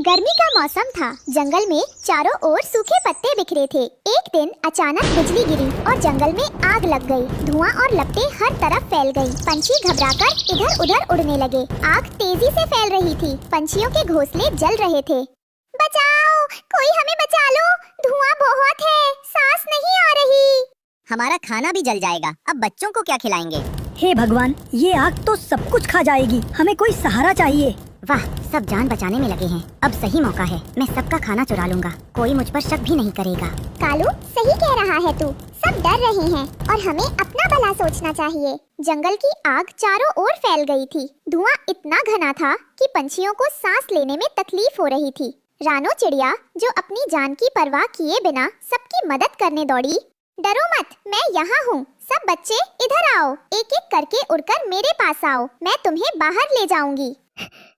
गर्मी का मौसम था। जंगल में चारों ओर सूखे पत्ते बिखरे थे। एक दिन अचानक बिजली गिरी और जंगल में आग लग गई। धुआं और लपटें हर तरफ फैल गई। पंछी घबराकर इधर उधर उड़ने लगे। आग तेजी से फैल रही थी। पंछियों के घोंसले जल रहे थे। बचाओ, कोई हमें बचा लो, धुआं बहुत है, सांस नहीं आ रही। हमारा खाना भी जल जाएगा, अब बच्चों को क्या खिलाएंगे? हे भगवान, ये आग तो सब कुछ खा जाएगी, हमें कोई सहारा चाहिए। वाह, सब जान बचाने में लगे हैं। अब सही मौका है, मैं सबका खाना चुरा लूंगा, कोई मुझ पर शक भी नहीं करेगा। कालू, सही कह रहा है तू। सब डर रहे हैं और हमें अपना भला सोचना चाहिए। जंगल की आग चारों ओर फैल गई थी। धुआं इतना घना था कि पंछियों को सांस लेने में तकलीफ हो रही थी। रानो चिड़िया, जो अपनी जान की परवाह किए बिना सबकी मदद करने दौड़ी। डरो मत, मैं यहाँ हूँ। सब बच्चे इधर आओ, एक एक करके उड़कर मेरे पास आओ, मैं तुम्हें बाहर ले जाऊंगी।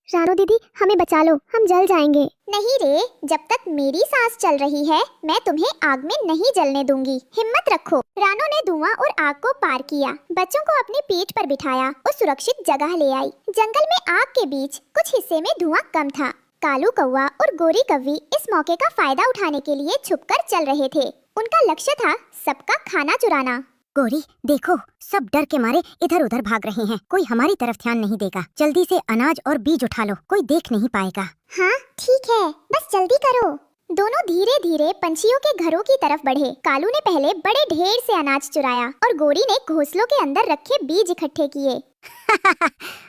रानो दीदी, हमें बचा लो, हम जल जाएंगे। नहीं रे, जब तक मेरी सांस चल रही है मैं तुम्हें आग में नहीं जलने दूंगी। हिम्मत रखो। रानो ने धुआं और आग को पार किया, बच्चों को अपने पीठ पर बिठाया और सुरक्षित जगह ले आई। जंगल में आग के बीच कुछ हिस्से में धुआं कम था। कालू कौवा और गोरी कौवी इस मौके का फायदा उठाने के लिए छुपकर चल रहे थे। उनका लक्ष्य था सबका खाना चुराना। गोरी, देखो, सब डर के मारे इधर उधर भाग रहे हैं। कोई हमारी तरफ ध्यान नहीं देगा। जल्दी से अनाज और बीज उठा लो, कोई देख नहीं पाएगा। हाँ ठीक है, बस जल्दी करो। दोनों धीरे धीरे पंछियों के घरों की तरफ बढ़े। कालू ने पहले बड़े ढेर से अनाज चुराया और गोरी ने घोंसलों के अंदर रखे बीज इकट्ठे किए।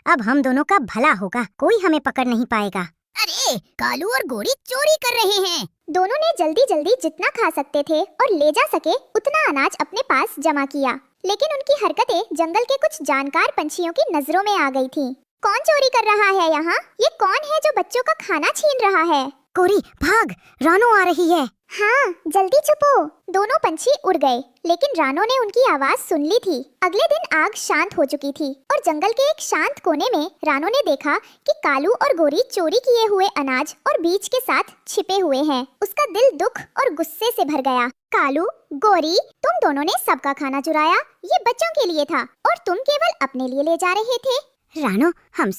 अब हम दोनों का भला होगा, कोई हमें पकड़ नहीं पाएगा। अरे, कालू और गोरी चोरी कर रहे हैं। दोनों ने जल्दी जल्दी जितना खा सकते थे और ले जा सके उतना अनाज अपने पास जमा किया। लेकिन उनकी हरकतें जंगल के कुछ जानकार पंछियों की नजरों में आ गई थीं। कौन चोरी कर रहा है यहाँ? ये कौन है जो बच्चों का खाना छीन रहा है? गोरी भाग, रानो आ रही है। हाँ, जल्दी छुपो। दोनों पंछी उड़ गए, लेकिन रानो ने उनकी आवाज सुन ली थी। अगले दिन आग शांत हो चुकी थी और जंगल के एक शांत कोने में रानो ने देखा कि कालू और गोरी चोरी किए हुए अनाज और बीज के साथ छिपे हुए हैं। उसका दिल दुख और गुस्से से भर गया। कालू, गोरी, तुम दोनों ने सबका खाना चुराया। ये बच्चों के लिए था और तुम केवल अपने लिए ले जा रहे थे। रानो, हम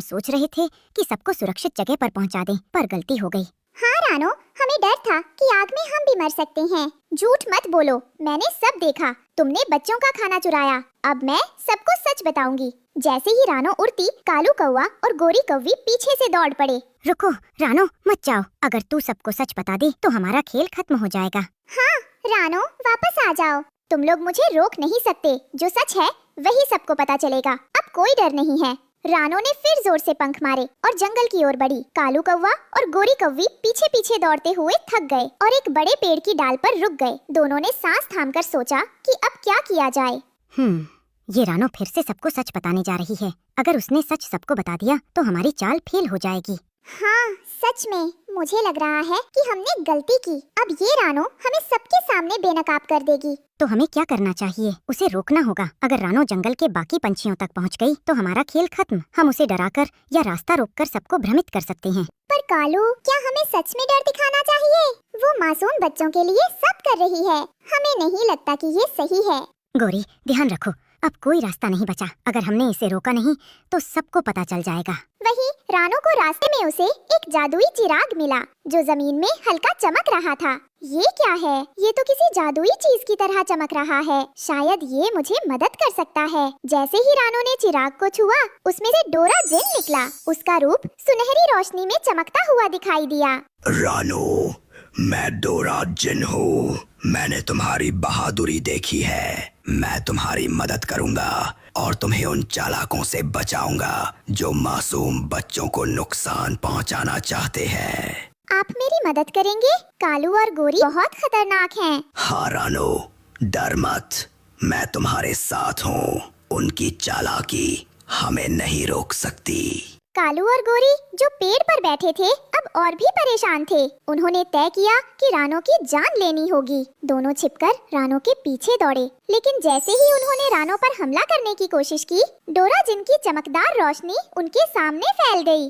सोच रहे थे कि सबको सुरक्षित जगह पर पहुंचा दें, पर गलती हो गई। हाँ रानो, हमें डर था कि आग में हम भी मर सकते हैं। झूठ मत बोलो, मैंने सब देखा। तुमने बच्चों का खाना चुराया। अब मैं सबको सच बताऊंगी। जैसे ही रानो उड़ती, कालू कौवा और गोरी कौवी पीछे से दौड़ पड़े। रुको रानो, मत जाओ। अगर तू सबको सच बता दे तो हमारा खेल खत्म हो जाएगा। हाँ रानो, वापस आ जाओ। तुम लोग मुझे रोक नहीं सकते। जो सच है वही सबको पता चलेगा। अब कोई डर नहीं है। रानो ने फिर जोर से पंख मारे और जंगल की ओर बढ़ी। कालू कौवा और गोरी कौवी पीछे पीछे दौड़ते हुए थक गए और एक बड़े पेड़ की डाल पर रुक गए। दोनों ने सांस थामकर सोचा कि अब क्या किया जाए। ये रानो फिर से सबको सच बताने जा रही है। अगर उसने सच सबको बता दिया तो हमारी चाल फेल हो जाएगी। हाँ, सच में मुझे लग रहा है कि हमने गलती की। अब ये रानो हमें सबके सामने बेनकाब कर देगी। तो हमें क्या करना चाहिए? उसे रोकना होगा। अगर रानो जंगल के बाकी पंछियों तक पहुंच गई तो हमारा खेल खत्म। हम उसे डराकर या रास्ता रोककर सबको भ्रमित कर सकते हैं। पर कालू, क्या हमें सच में डर दिखाना चाहिए? वो मासूम बच्चों के लिए सब कर रही है। हमें नहीं लगता कि ये सही है। गोरी, ध्यान रखो, अब कोई रास्ता नहीं बचा। अगर हमने इसे रोका नहीं तो सबको पता चल जाएगा। वहीं रानो को रास्ते में उसे एक जादुई चिराग मिला जो जमीन में हल्का चमक रहा था। ये क्या है? ये तो किसी जादुई चीज की तरह चमक रहा है। शायद ये मुझे मदद कर सकता है। जैसे ही रानो ने चिराग को छुआ, उसमें से डोरा जिन निकला। उसका रूप सुनहरी रोशनी में चमकता हुआ दिखाई दिया। रानो, मैं डोरा जिन हूँ। मैंने तुम्हारी बहादुरी देखी है। मैं तुम्हारी मदद करूंगा और तुम्हें उन चालाकों से बचाऊंगा जो मासूम बच्चों को नुकसान पहुंचाना चाहते हैं। आप मेरी मदद करेंगे? कालू और गोरी बहुत खतरनाक हैं। हाँ रानो, डर मत, मैं तुम्हारे साथ हूँ। उनकी चालाकी हमें नहीं रोक सकती। कालू और गोरी जो पेड़ पर बैठे थे अब और भी परेशान थे। उन्होंने तय किया कि रानो की जान लेनी होगी। दोनों छिपकर रानो के पीछे दौड़े, लेकिन जैसे ही उन्होंने रानो पर हमला करने की कोशिश की, डोरा जिनकी चमकदार रोशनी उनके सामने फैल गई।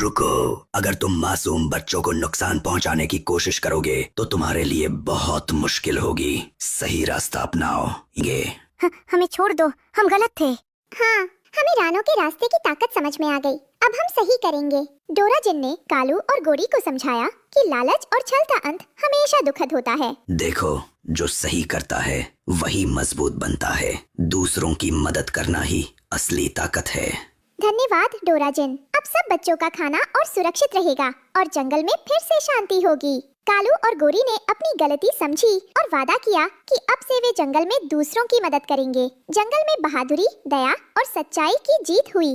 रुको, अगर तुम मासूम बच्चों को नुकसान पहुंचाने की कोशिश करोगे तो तुम्हारे लिए बहुत मुश्किल होगी। सही रास्ता अपनाओ। ये हमें छोड़ दो, हम गलत थे। हाँ, हमें रानो के रास्ते की ताकत समझ में आ गई। अब हम सही करेंगे। डोराजिन ने कालू और गोरी को समझाया कि लालच और छल का अंत हमेशा दुखद होता है। देखो, जो सही करता है वही मजबूत बनता है। दूसरों की मदद करना ही असली ताकत है। धन्यवाद डोराजिन। अब सब बच्चों का खाना और सुरक्षित रहेगा और जंगल में फिर से शांति होगी। कालू और गोरी ने अपनी गलती समझी और वादा किया कि अब से वे जंगल में दूसरों की मदद करेंगे। जंगल में बहादुरी, दया और सच्चाई की जीत हुई।